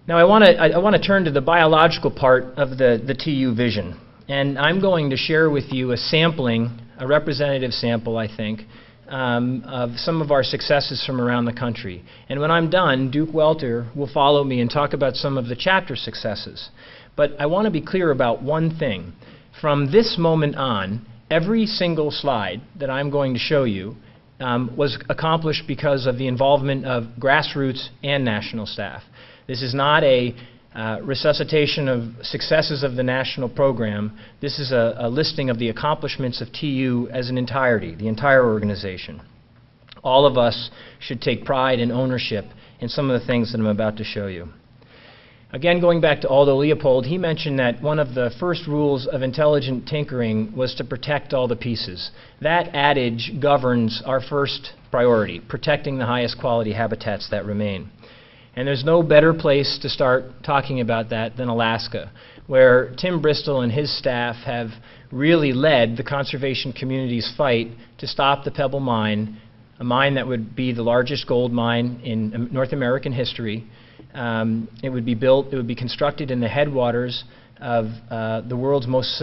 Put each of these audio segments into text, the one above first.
Now I want to turn to the biological part of the TU vision, and I'm going to share with you a sampling, a representative sample, I think, of some of our successes from around the country. And when I'm done, Duke Welter will follow me and talk about some of the chapter successes. But I want to be clear about one thing. From this moment on, every single slide that I'm going to show you was accomplished because of the involvement of grassroots and national staff. This is not a resuscitation of successes of the national program. This is a listing of the accomplishments of TU as an entirety, the entire organization. All of us should take pride and ownership in some of the things that I'm about to show you. Again, going back to Aldo Leopold, he mentioned that one of the first rules of intelligent tinkering was to protect all the pieces. That adage governs our first priority, protecting the highest quality habitats that remain. And there's no better place to start talking about that than Alaska, where Tim Bristol and his staff have really led the conservation community's fight to stop the Pebble Mine, a mine that would be the largest gold mine in North American history. It would be constructed in the headwaters of the world's most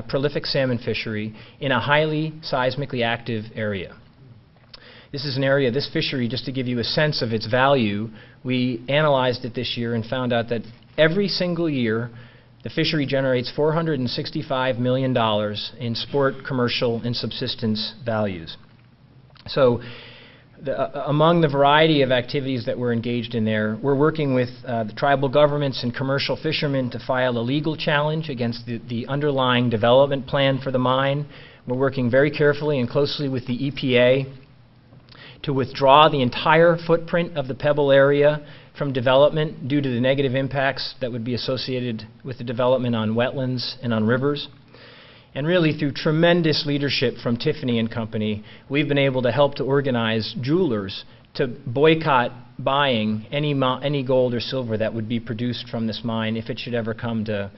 prolific salmon fishery in a highly seismically active area. This is an area, this fishery, just to give you a sense of its value, we analyzed it this year and found out that every single year the fishery generates $465 million in sport, commercial, and subsistence values. So among the variety of activities that we're engaged in there, we're working with the tribal governments and commercial fishermen to file a legal challenge against the underlying development plan for the mine. We're working very carefully and closely with the EPA to withdraw the entire footprint of the Pebble area from development due to the negative impacts that would be associated with the development on wetlands and on rivers. And really, through tremendous leadership from Tiffany and Company, we've been able to help to organize jewelers to boycott buying any gold or silver that would be produced from this mine if it should ever come to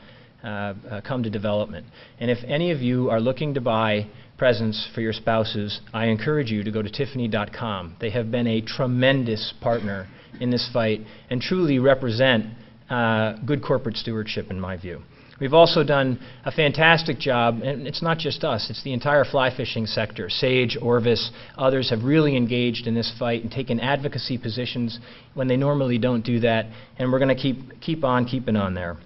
development. And if any of you are looking to buy presents for your spouses, I encourage you to go to Tiffany.com. They have been a tremendous partner in this fight and truly represent good corporate stewardship in my view. We've also done a fantastic job, and it's not just us, it's the entire fly fishing sector. Sage, Orvis, others have really engaged in this fight and taken advocacy positions when they normally don't do that, and we're going to keep on keeping on there.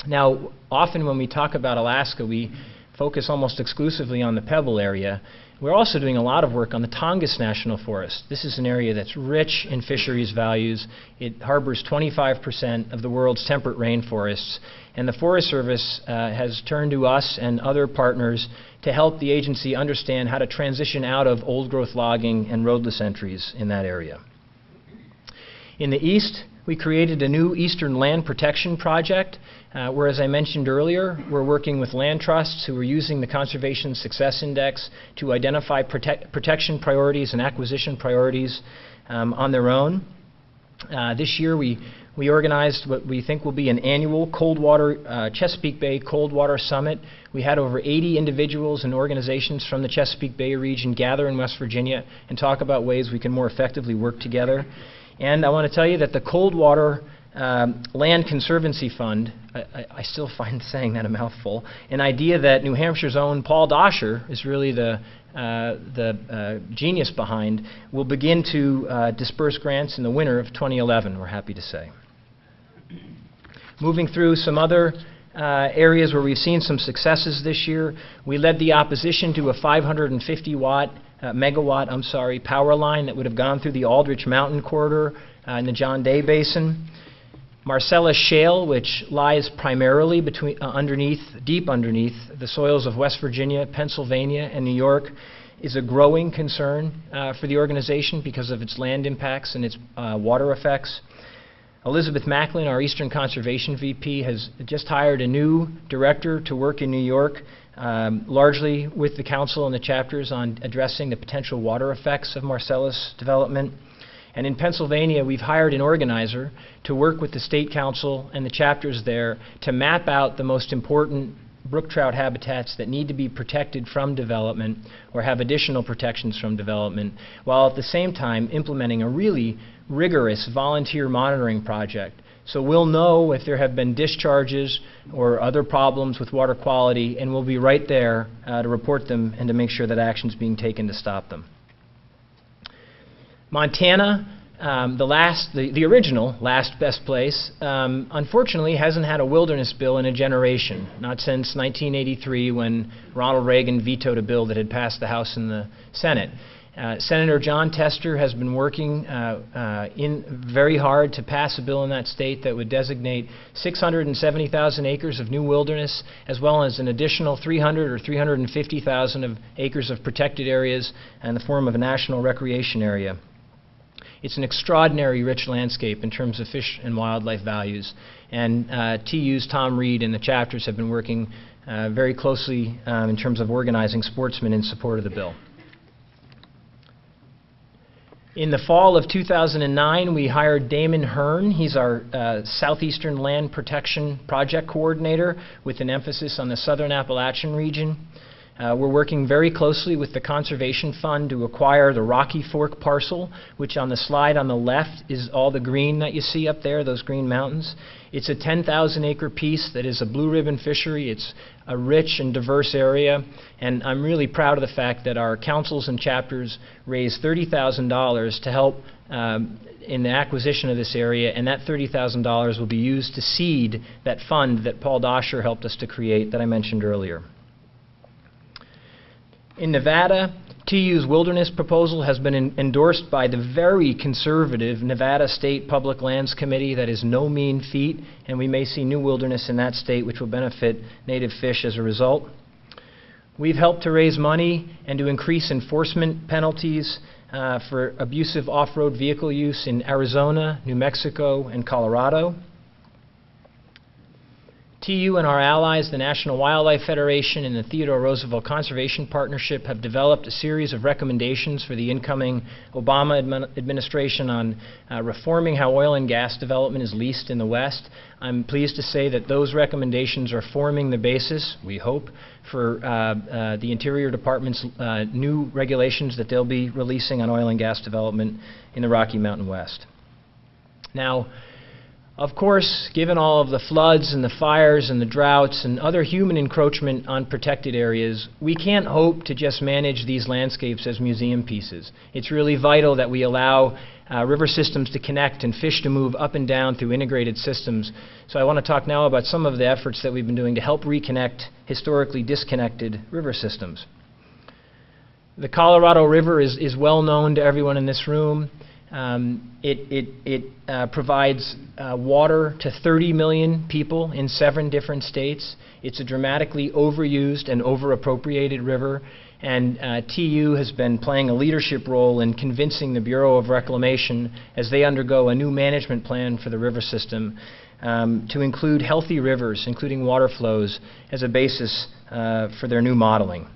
Now, often when we talk about Alaska, we focus almost exclusively on the Pebble area. We're also doing a lot of work on the Tongass National Forest. This is an area that's rich in fisheries values. It harbors 25% of the world's temperate rainforests. And the Forest Service has turned to us and other partners to help the agency understand how to transition out of old-growth logging and roadless entries in that area. In the east, we created a new Eastern Land Protection Project, where, as I mentioned earlier, we're working with land trusts who are using the Conservation Success Index to identify protection priorities and acquisition priorities on their own. This year, we organized what we think will be an annual Chesapeake Bay Cold Water Summit. We had over 80 individuals and organizations from the Chesapeake Bay region gather in West Virginia and talk about ways we can more effectively work together. And I want to tell you that the Cold Water Land Conservancy Fund, I still find saying that a mouthful, an idea that New Hampshire's own Paul Doscher is really the genius behind, will begin to disperse grants in the winter of 2011, we're happy to say. Moving through some other areas where we've seen some successes this year, we led the opposition to a 550 megawatt power line that would have gone through the Aldrich Mountain corridor in the John Day Basin. Marcellus Shale, which lies primarily deep underneath the soils of West Virginia, Pennsylvania, and New York, is a growing concern for the organization because of its land impacts and its water effects. Elizabeth Macklin, our Eastern Conservation VP, has just hired a new director to work in New York, largely with the council and the chapters on addressing the potential water effects of Marcellus development. And in Pennsylvania, we've hired an organizer to work with the state council and the chapters there to map out the most important brook trout habitats that need to be protected from development or have additional protections from development, while at the same time implementing a really rigorous volunteer monitoring project So we'll know if there have been discharges or other problems with water quality, and we'll be right there to report them and to make sure that action is being taken to stop them. Montana, the original last best place, unfortunately hasn't had a wilderness bill in a generation, not since 1983 when Ronald Reagan vetoed a bill that had passed the House and the Senate. Senator John Tester has been working very hard to pass a bill in that state that would designate 670,000 acres of new wilderness, as well as an additional 300 or 350,000 of acres of protected areas in the form of a national recreation area. It's an extraordinary rich landscape in terms of fish and wildlife values, and TU's Tom Reed and the chapters have been working very closely in terms of organizing sportsmen in support of the bill. In the fall of 2009, we hired Damon Hearn. He's our Southeastern Land Protection Project Coordinator with an emphasis on the Southern Appalachian region. We're working very closely with the Conservation Fund to acquire the Rocky Fork parcel, which on the slide on the left is all the green that you see up there, those green mountains. It's a 10,000-acre piece that is a blue ribbon fishery. It's a rich and diverse area, and I'm really proud of the fact that our councils and chapters raised $30,000 to help in the acquisition of this area, and that $30,000 will be used to seed that fund that Paul Doscher helped us to create that I mentioned earlier. In Nevada, TU's wilderness proposal has been endorsed by the very conservative Nevada State Public Lands Committee. That is no mean feat, and we may see new wilderness in that state, which will benefit native fish as a result. We've helped to raise money and to increase enforcement penalties for abusive off-road vehicle use in Arizona, New Mexico, and Colorado. TU and our allies, the National Wildlife Federation and the Theodore Roosevelt Conservation Partnership, have developed a series of recommendations for the incoming Obama administration on reforming how oil and gas development is leased in the West. I'm pleased to say that those recommendations are forming the basis, we hope, for the Interior Department's new regulations that they'll be releasing on oil and gas development in the Rocky Mountain West. Now, of course, given all of the floods and the fires and the droughts and other human encroachment on protected areas, we can't hope to just manage these landscapes as museum pieces. It's really vital that we allow river systems to connect and fish to move up and down through integrated systems. So I want to talk now about some of the efforts that we've been doing to help reconnect historically disconnected river systems. The Colorado River is well known to everyone in this room. It provides water to 30 million people in 7 different states. It's a dramatically overused and over-appropriated river, and TU has been playing a leadership role in convincing the Bureau of Reclamation as they undergo a new management plan for the river system to include healthy rivers, including water flows, as a basis for their new modeling.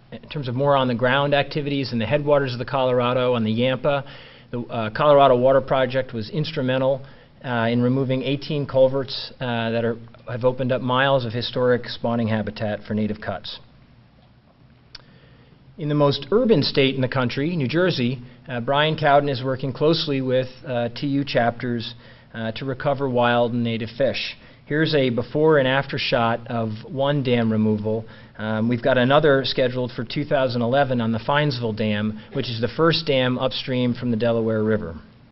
In terms of more on-the-ground activities in the headwaters of the Colorado, on the Yampa, the Colorado Water Project was instrumental in removing 18 culverts that have opened up miles of historic spawning habitat for native cuts. In the most urban state in the country, New Jersey, Brian Cowden is working closely with TU chapters to recover wild and native fish. Here's a before and after shot of one dam removal. We've got another scheduled for 2011 on the Finesville Dam, which is the first dam upstream from the Delaware River.